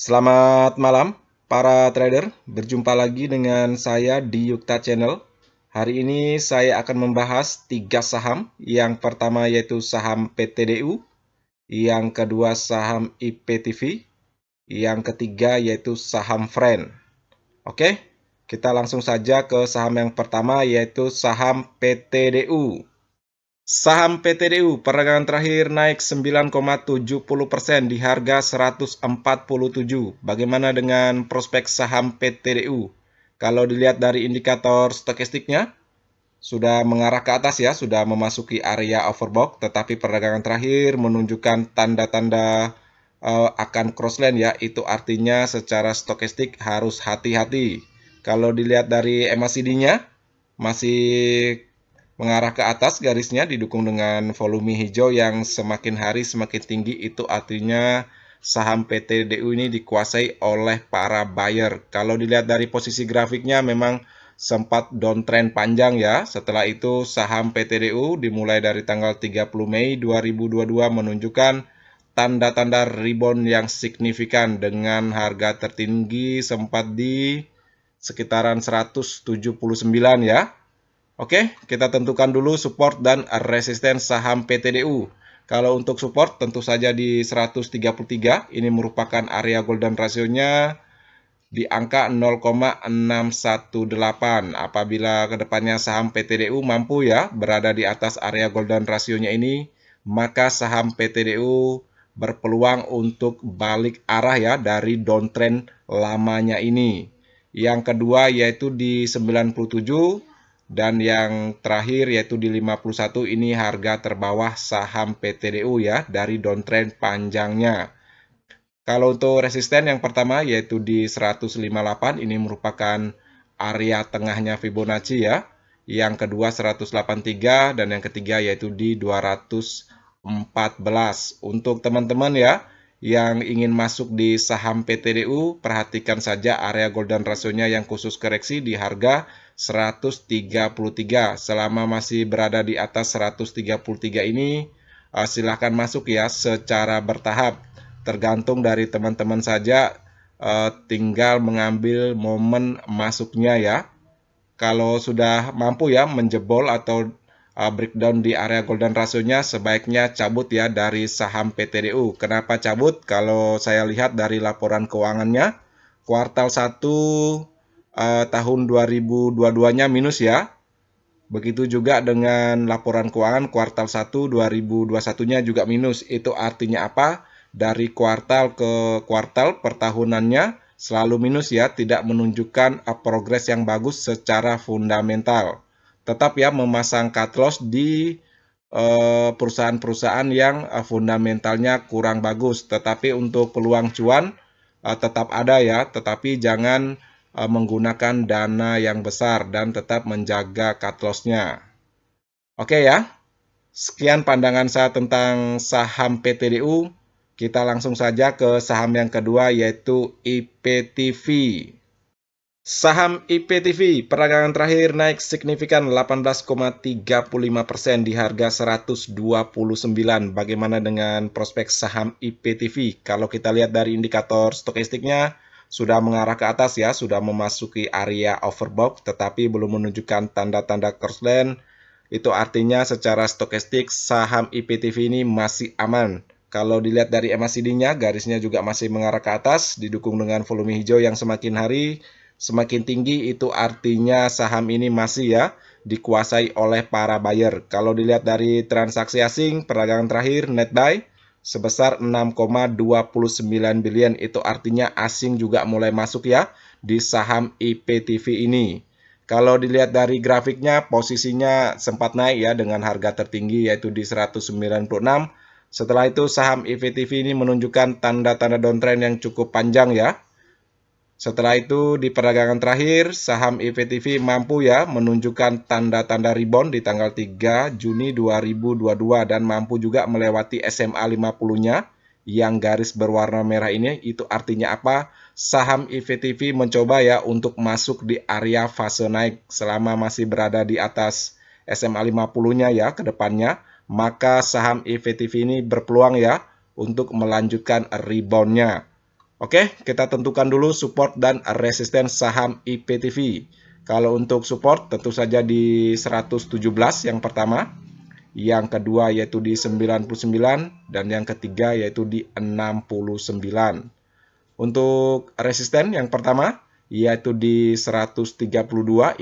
Selamat malam, para trader. Berjumpa lagi dengan saya di Yukta Channel. Hari ini saya akan membahas 3 saham. Yang pertama yaitu saham PTDU, yang kedua saham IPTV, yang ketiga yaitu saham Friend. Oke, kita langsung saja ke saham yang pertama yaitu saham PTDU. Saham PTDU perdagangan terakhir naik 9,70% di harga 147. Bagaimana dengan prospek saham PTDU? Kalau dilihat dari indikator stokastiknya, sudah mengarah ke atas ya, sudah memasuki area overbought, tetapi perdagangan terakhir menunjukkan tanda-tanda akan crossline ya, itu artinya secara stokastik harus hati-hati. Kalau dilihat dari MACD-nya, masih mengarah ke atas garisnya didukung dengan volume hijau yang semakin hari semakin tinggi, itu artinya saham PTDU ini dikuasai oleh para buyer. Kalau dilihat dari posisi grafiknya memang sempat downtrend panjang ya. Setelah itu saham PTDU dimulai dari tanggal 30 Mei 2022 menunjukkan tanda-tanda rebound yang signifikan dengan harga tertinggi sempat di sekitaran 179 ya. Oke, kita tentukan dulu support dan resisten saham PTDU. Kalau untuk support tentu saja di 133, ini merupakan area golden rasionya di angka 0,618. Apabila kedepannya saham PTDU mampu ya berada di atas area golden rasionya ini, maka saham PTDU berpeluang untuk balik arah ya dari downtrend lamanya ini. Yang kedua yaitu di 97 dan yang terakhir yaitu di 51, ini harga terbawah saham PTDU ya dari downtrend panjangnya. Kalau untuk resisten yang pertama yaitu di 158, ini merupakan area tengahnya Fibonacci ya. Yang kedua 183 dan yang ketiga yaitu di 214. Untuk teman-teman ya yang ingin masuk di saham PTDU, perhatikan saja area golden rasionya yang khusus koreksi di harga 133. Selama masih berada di atas 133 ini, silahkan masuk ya secara bertahap. Tergantung dari teman-teman saja, tinggal mengambil momen masuknya ya. Kalau sudah mampu ya menjebol atau breakdown di area golden rasionya, sebaiknya cabut ya dari saham PTDU. Kenapa cabut? Kalau saya lihat dari laporan keuangannya, kuartal 1 tahun 2022-nya minus ya. Begitu juga dengan laporan keuangan kuartal 1 2021-nya juga minus. Itu artinya apa? Dari kuartal ke kuartal pertahunannya selalu minus ya, tidak menunjukkan progres yang bagus secara fundamental. Tetap ya memasang cut loss di perusahaan-perusahaan yang fundamentalnya kurang bagus. Tetapi untuk peluang cuan tetap ada ya, tetapi jangan menggunakan dana yang besar dan tetap menjaga cut loss-nya. Oke ya, sekian pandangan saya tentang saham PTDU. Kita langsung saja ke saham yang kedua yaitu IPTV. Saham IPTV perdagangan terakhir naik signifikan 18,35% di harga 129. Bagaimana dengan prospek saham IPTV? Kalau kita lihat dari indikator stokastiknya sudah mengarah ke atas ya, sudah memasuki area overbought tetapi belum menunjukkan tanda-tanda crossline. Itu artinya secara stokastik saham IPTV ini masih aman. Kalau dilihat dari MACD-nya, garisnya juga masih mengarah ke atas, didukung dengan volume hijau yang semakin hari semakin tinggi, itu artinya saham ini masih ya dikuasai oleh para buyer. Kalau dilihat dari transaksi asing, perdagangan terakhir net buy sebesar 6,29 billion, itu artinya asing juga mulai masuk ya di saham IPTV ini. Kalau dilihat dari grafiknya, posisinya sempat naik ya dengan harga tertinggi yaitu di 196. Setelah itu saham IPTV ini menunjukkan tanda-tanda downtrend yang cukup panjang ya. Setelah itu di perdagangan terakhir saham IPTV mampu ya menunjukkan tanda-tanda rebound di tanggal 3 Juni 2022 dan mampu juga melewati SMA 50-nya yang garis berwarna merah ini. Itu artinya apa? Saham IPTV mencoba ya untuk masuk di area fase naik selama masih berada di atas SMA 50-nya ya ke depannya, maka saham IPTV ini berpeluang ya untuk melanjutkan rebound-nya. Oke, kita tentukan dulu support dan resisten saham IPTV. Kalau untuk support tentu saja di 117 yang pertama, yang kedua yaitu di 99, dan yang ketiga yaitu di 69. Untuk resisten yang pertama yaitu di 132,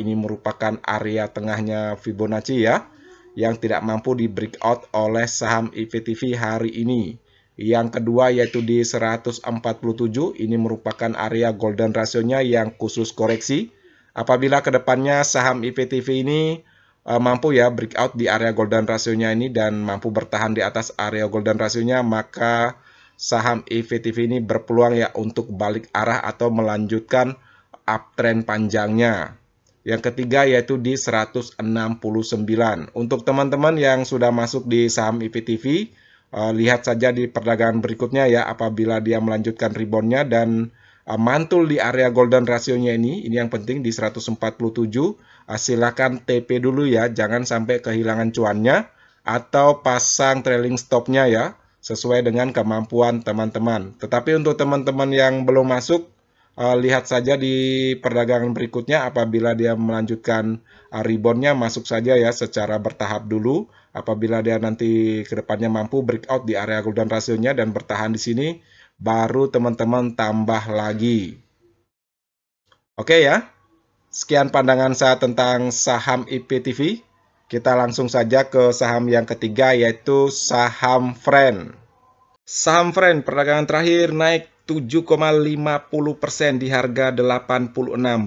ini merupakan area tengahnya Fibonacci ya, yang tidak mampu di breakout oleh saham IPTV hari ini. Yang kedua yaitu di 147, ini merupakan area golden ratio-nya yang khusus koreksi. Apabila kedepannya saham IPTV ini mampu ya breakout di area golden ratio-nya ini dan mampu bertahan di atas area golden ratio-nya, maka saham IPTV ini berpeluang ya untuk balik arah atau melanjutkan uptrend panjangnya. Yang ketiga yaitu di 169. Untuk teman-teman yang sudah masuk di saham IPTV, lihat saja di perdagangan berikutnya ya, apabila dia melanjutkan reboundnya dan mantul di area golden ratio-nya ini yang penting di 147, silakan TP dulu ya, jangan sampai kehilangan cuannya, atau pasang trailing stop-nya ya, sesuai dengan kemampuan teman-teman. Tetapi untuk teman-teman yang belum masuk, lihat saja di perdagangan berikutnya, apabila dia melanjutkan reboundnya, masuk saja ya secara bertahap dulu. Apabila dia nanti kedepannya mampu breakout di area golden ratio-nya dan bertahan di sini, baru teman-teman tambah lagi. Oke ya, sekian pandangan saya tentang saham IPTV. Kita langsung saja ke saham yang ketiga yaitu saham Friend. Saham Friend perdagangan terakhir naik 7,50% di harga 86.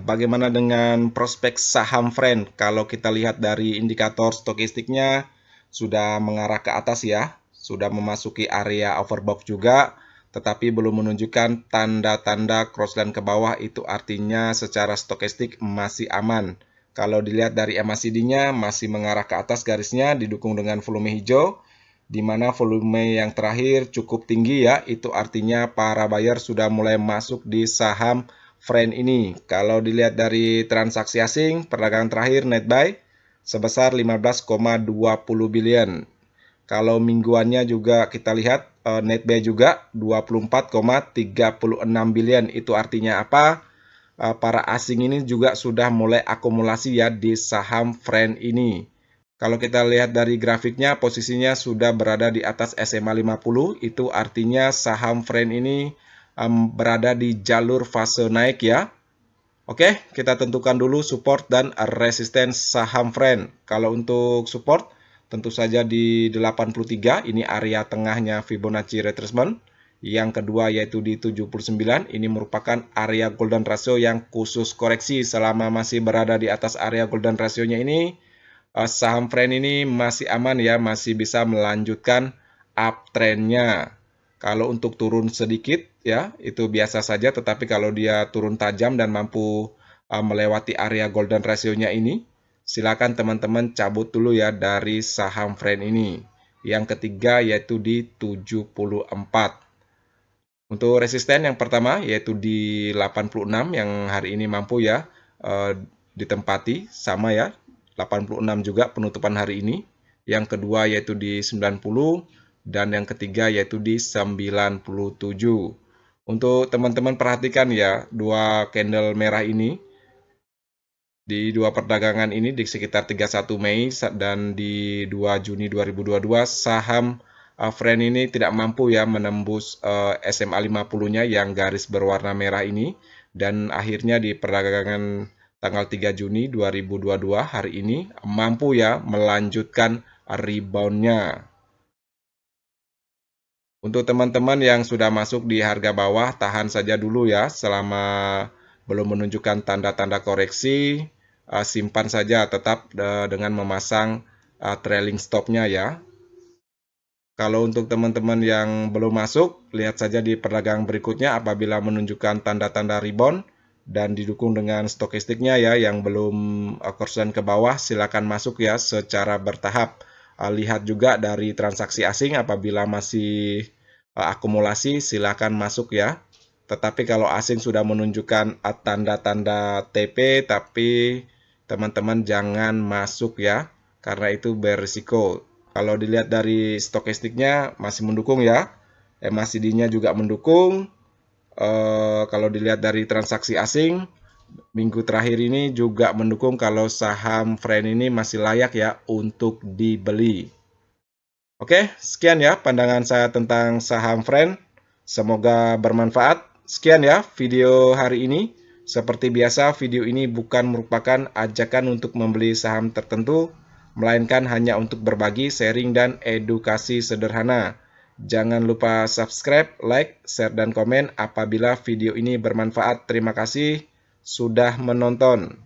Bagaimana dengan prospek saham Friend? Kalau kita lihat dari indikator stokistiknya sudah mengarah ke atas ya, sudah memasuki area overbought juga, tetapi belum menunjukkan tanda-tanda crossline ke bawah, itu artinya secara stokistik masih aman. Kalau dilihat dari MACD-nya masih mengarah ke atas garisnya didukung dengan volume hijau, di mana volume yang terakhir cukup tinggi ya, itu artinya para buyer sudah mulai masuk di saham Friend ini. Kalau dilihat dari transaksi asing, perdagangan terakhir net buy sebesar 15,20 billion. Kalau mingguannya juga kita lihat net buy juga 24,36 billion. Itu artinya apa? Para asing ini juga sudah mulai akumulasi ya di saham Friend ini. Kalau kita lihat dari grafiknya, posisinya sudah berada di atas SMA 50, itu artinya saham Friend ini berada di jalur fase naik ya. Oke, kita tentukan dulu support dan resisten saham Friend. Kalau untuk support, tentu saja di 83, ini area tengahnya Fibonacci retracement. Yang kedua yaitu di 79, ini merupakan area golden ratio yang khusus koreksi. Selama masih berada di atas area golden ratio-nya ini, saham Friend ini masih aman ya, masih bisa melanjutkan uptrendnya. Kalau untuk turun sedikit ya, itu biasa saja, tetapi kalau dia turun tajam dan mampu melewati area golden ratio-nya ini, silakan teman-teman cabut dulu ya dari saham Friend ini. Yang ketiga yaitu di 74. Untuk resisten yang pertama yaitu di 86 yang hari ini mampu ya ditempati sama ya, 86 juga penutupan hari ini. Yang kedua yaitu di 90 dan yang ketiga yaitu di 97. Untuk teman-teman perhatikan ya, dua candle merah ini di dua perdagangan ini di sekitar 31 Mei dan di 2 Juni 2022, saham Friend ini tidak mampu ya menembus SMA 50-nya yang garis berwarna merah ini, dan akhirnya di perdagangan tanggal 3 Juni 2022 hari ini mampu ya melanjutkan reboundnya. Untuk teman-teman yang sudah masuk di harga bawah, tahan saja dulu ya selama belum menunjukkan tanda-tanda koreksi. Simpan saja tetap dengan memasang trailing stop-nya ya. Kalau untuk teman-teman yang belum masuk, lihat saja di perdagangan berikutnya apabila menunjukkan tanda-tanda rebound dan didukung dengan stokistiknya ya yang belum crossline ke bawah, silakan masuk ya secara bertahap. Lihat juga dari transaksi asing, apabila masih akumulasi silakan masuk ya. Tetapi kalau asing sudah menunjukkan tanda-tanda TP, tapi teman-teman jangan masuk ya, karena itu berisiko. Kalau dilihat dari stokistiknya masih mendukung ya, MACD-nya juga mendukung, Kalau dilihat dari transaksi asing, minggu terakhir ini juga mendukung kalau saham Friend ini masih layak ya untuk dibeli. Oke, sekian ya pandangan saya tentang saham Friend. Semoga bermanfaat. Sekian ya video hari ini. Seperti biasa, video ini bukan merupakan ajakan untuk membeli saham tertentu, melainkan hanya untuk berbagi, sharing, dan edukasi sederhana. Jangan lupa subscribe, like, share, dan komen apabila video ini bermanfaat. Terima kasih sudah menonton.